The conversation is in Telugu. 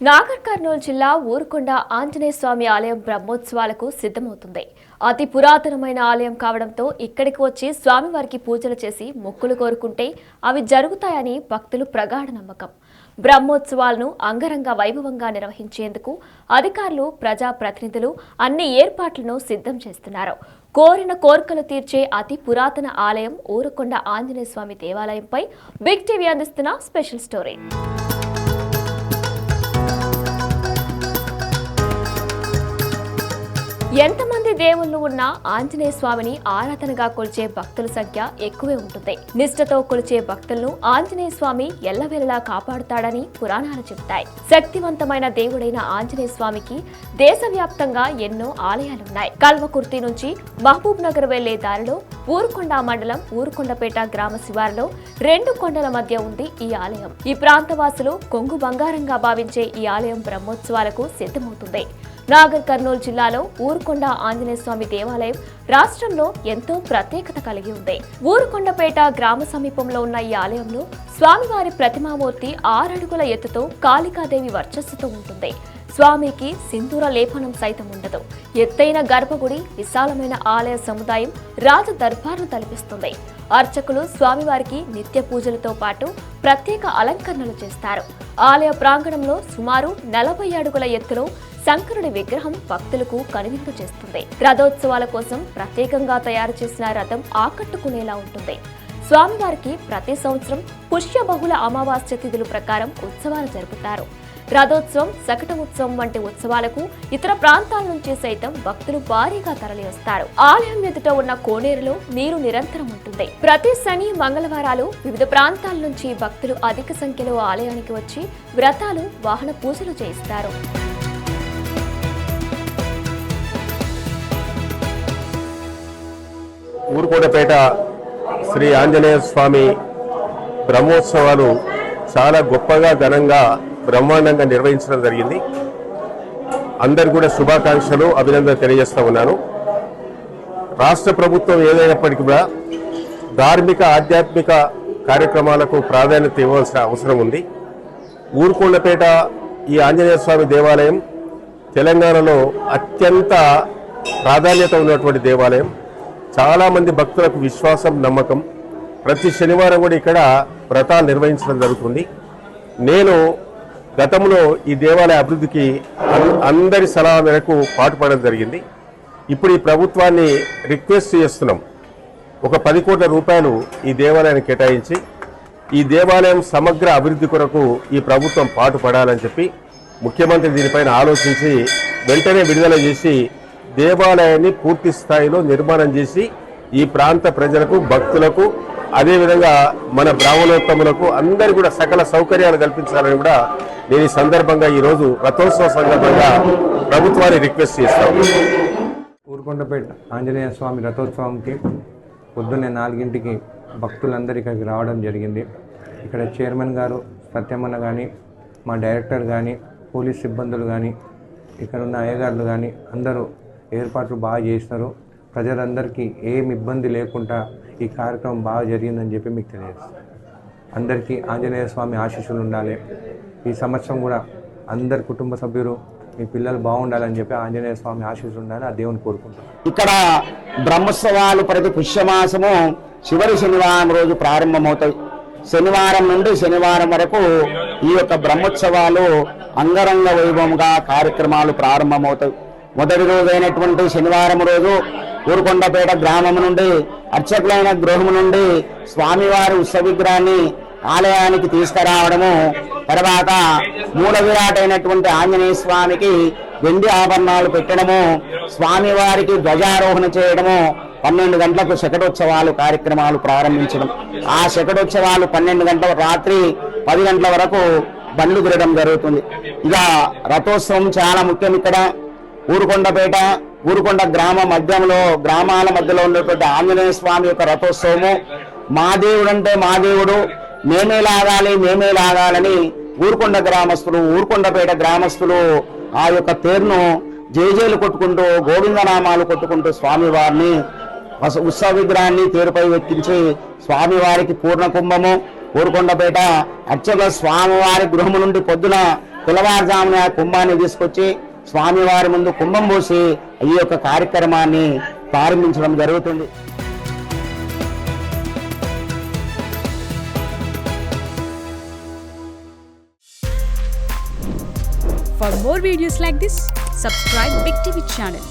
నాగర్ కర్నూలు జిల్లా ఊరుకొండ ఆంజనేయ స్వామి ఆలయం బ్రహ్మోత్సవాలకు సిద్ధమవుతుంది. అతి పురాతనమైన ఆలయం కావడంతో ఇక్కడికి వచ్చి స్వామివారికి పూజలు చేసి మొక్కులు కోరుకుంటే అవి జరుగుతాయని భక్తులు ప్రగాఢ నమ్మకం. బ్రహ్మోత్సవాలను అంగరంగ వైభవంగా నిర్వహించేందుకు అధికారులు, ప్రజా ప్రతినిధులు అన్ని ఏర్పాట్లను సిద్ధం చేస్తున్నారు. కోరిన కోర్కెలు తీర్చే అతి పురాతన ఆలయం ఊరుకొండ ఆంజనేయ స్వామి దేవాలయంపై బిగ్ టీవీ అందిస్తున్న స్పెషల్ స్టోరీ. ఎంతమంది దేవుళ్ళు ఉన్నా ఆంజనేయ స్వామిని ఆరాధనగా కొలిచే భక్తుల సంఖ్య ఎక్కువే ఉంటుంది. నిష్ఠతో కొలిచే భక్తులను ఆంజనేయ స్వామి ఎల్లవేళలా కాపాడుతాడని పురాణాలు చెబుతాయి. శక్తివంతమైన దేవుడైన ఆంజనేయ స్వామికి దేశవ్యాప్తంగా ఎన్నో ఆలయాలున్నాయి. కల్వకుర్తి నుంచి మహబూబ్ నగర్ వెళ్లే దారిలో ఊరుకొండ మండలం ఊరుకొండపేట గ్రామ శివారులో 2 కొండల మధ్య ఉంది ఈ ఆలయం. ఈ ప్రాంతవాసులు కొంగు బంగారంగా భావించే ఈ ఆలయం బ్రహ్మోత్సవాలకు సిద్ధమవుతుంది. నాగర్ కర్నూలు జిల్లాలో ఊరుకొండ ఆంజనేయ స్వామి దేవాలయం రాష్ట్రంలో ఎంతో ప్రత్యేకత కలిగి ఉంది. ఊరుకొండపేట గ్రామ సమీపంలో ఉన్న ఈ ఆలయంలో స్వామివారి ప్రతిమామూర్తి 6 అడుగుల ఎత్తుతో కాళికాదేవి వర్చస్సుతో ఉంటుంది. స్వామికి సింధూర లేపనం సైతం ఉండదు. ఎత్తైన గర్భగుడి, విశాలమైన ఆలయ సముదాయం రాజ దర్బార్ను తలపిస్తుంది. అర్చకులు స్వామివారికి నిత్య పూజలతో పాటు ప్రత్యేక అలంకరణలు చేస్తారు. ఆలయ ప్రాంగణంలో సుమారు 40 అడుగుల ఎత్తులో శంకరుడి విగ్రహం భక్తులకు కనువిందు చేస్తుంది. రథోత్సవాల కోసం ప్రత్యేకంగా తయారు చేసిన రథం ఆకట్టుకునేలా ఉంటుంది. స్వామివారికి ప్రతి సంవత్సరం పుష్య బహుళ అమావాస్య తిథుల ప్రకారం ఉత్సవాలు జరుపుతారు. రథోత్సవం, సకట ఉత్సవం వంటి ఉత్సవాలకు ఇతర ప్రాంతాల నుంచి సైతం భక్తులు భారీగా తరలి వస్తారు. ఆలయం ఎదుట ఉన్న కోనేరులో నీరు నిరంతరం ఉంటుంది. ప్రతి శని, మంగళవారాలు వివిధ ప్రాంతాల నుంచి భక్తులు అధిక సంఖ్యలో ఆలయానికి వచ్చి వ్రతాలు, వాహన పూజలు చేయిస్తారు. ఊరుకొండపేట శ్రీ ఆంజనేయ స్వామి బ్రహ్మోత్సవాలు చాలా గొప్పగా, ఘనంగా, బ్రహ్మాండంగా నిర్వహించడం జరిగింది. అందరు కూడా శుభాకాంక్షలు, అభినందనలు తెలియజేస్తూ ఉన్నాను. రాష్ట్ర ప్రభుత్వం ఏదైనప్పటికీ కూడా ధార్మిక, ఆధ్యాత్మిక కార్యక్రమాలకు ప్రాధాన్యత ఇవ్వాల్సిన అవసరం ఉంది. ఊరుకొండపేట ఈ ఆంజనేయ స్వామి దేవాలయం తెలంగాణలో అత్యంత ప్రాధాన్యత ఉన్నటువంటి దేవాలయం. చాలామంది భక్తులకు విశ్వాసం, నమ్మకం. ప్రతి శనివారం కూడా ఇక్కడ వ్రతాలు నిర్వహించడం జరుగుతుంది. నేను గతంలో ఈ దేవాలయ అభివృద్ధికి అందరి సలహా మేరకు పాటుపడడం జరిగింది. ఇప్పుడు ఈ ప్రభుత్వాన్ని రిక్వెస్ట్ చేస్తున్నాం, ఒక 10 కోట్ల రూపాయలు ఈ దేవాలయాన్ని కేటాయించి ఈ దేవాలయం సమగ్ర అభివృద్ధి కొరకు ఈ ప్రభుత్వం పాటుపడాలని చెప్పి ముఖ్యమంత్రి దీనిపైన ఆలోచించి వెంటనే విడుదల చేసి దేవాలయాన్ని పూర్తి స్థాయిలో నిర్మాణం చేసి ఈ ప్రాంత ప్రజలకు, భక్తులకు, అదేవిధంగా మన బ్రాహ్మణోత్తములకు అందరూ కూడా సకల సౌకర్యాలు కల్పించాలని కూడా నేను ఈ సందర్భంగా ఈరోజు రథోత్సవ సందర్భంగా ప్రభుత్వాన్ని రిక్వెస్ట్ చేస్తాను. ఊరుకొండపేట ఆంజనేయ స్వామి రథోత్సవంకి పొద్దున్నే 4ంటికి భక్తులందరూ ఇక్కడికి రావడం జరిగింది. ఇక్కడ చైర్మన్ గారు సత్యమన్న కానీ, మా డైరెక్టర్ కానీ, పోలీస్ సిబ్బందులు కానీ, ఇక్కడ ఉన్న అయ్యగారులు కానీ అందరూ ఏర్పాట్లు బాగా చేసినారు. ప్రజలందరికీ ఏం ఇబ్బంది లేకుండా ఈ కార్యక్రమం బాగా జరిగిందని చెప్పి మీకు తెలియజేస్తాను. అందరికీ ఆంజనేయ స్వామి ఆశీస్సులు ఉండాలి. ఈ సంవత్సరం కూడా అందరి కుటుంబ సభ్యులు, మీ పిల్లలు బాగుండాలని చెప్పి ఆంజనేయ స్వామి ఆశీస్సులు ఉండాలని ఆ దేవుని కోరుకుంటాం. ఇక్కడ బ్రహ్మోత్సవాలు ప్రతి పుష్యమాసము చివరి శనివారం రోజు ప్రారంభమవుతాయి. శనివారం నుండి శనివారం వరకు ఈ యొక్క బ్రహ్మోత్సవాలు అంగరంగ వైభవంగా కార్యక్రమాలు ప్రారంభమవుతాయి. మొదటి రోజు అయినటువంటి శనివారం రోజు ఊరుకొండపేట గ్రామం నుండి, అర్చకులైన గృహం నుండి స్వామివారి ఉత్సవ విగ్రహాన్ని ఆలయానికి తీసుకురావడము, తర్వాత మూల విరాట్ అయినటువంటి ఆంజనేయ స్వామికి వెండి ఆభరణాలు పెట్టడము, స్వామివారికి ధ్వజారోహణ చేయడము, 12 గంటలకు శకటోత్సవాలు కార్యక్రమాలు ప్రారంభించడం. ఆ శకటోత్సవాలు 12 గంటల రాత్రి 10 గంటల వరకు బండ్లు తిరగడం జరుగుతుంది. ఇక రథోత్సవం చాలా ముఖ్యం. ఇక్కడ ఊరుకొండ గ్రామాల మధ్యలో ఉన్నటువంటి ఆంజనేయ స్వామి యొక్క రథోత్సవము, మా దేవుడు అంటే మా దేవుడు, మేమే లాగాలని ఊరుకొండపేట గ్రామస్తులు ఆ యొక్క తేరును జేజేలు కొట్టుకుంటూ, గోవిందనామాలు కొట్టుకుంటూ స్వామివారిని ఉత్సవ విగ్రహాన్ని తేరుపై ఎక్కించి స్వామివారికి పూర్ణ కుంభము ఊరుకొండపేట అర్చక స్వామివారి గృహము నుండి పొద్దున తెల్లవారుజామున కుంభాన్ని తీసుకొచ్చి స్వామివారి ముందు కుంభం పోసి ఈ యొక్క కార్యక్రమాన్ని ప్రారంభించడం జరుగుతుంది. For more videos like this, subscribe Big TV channel.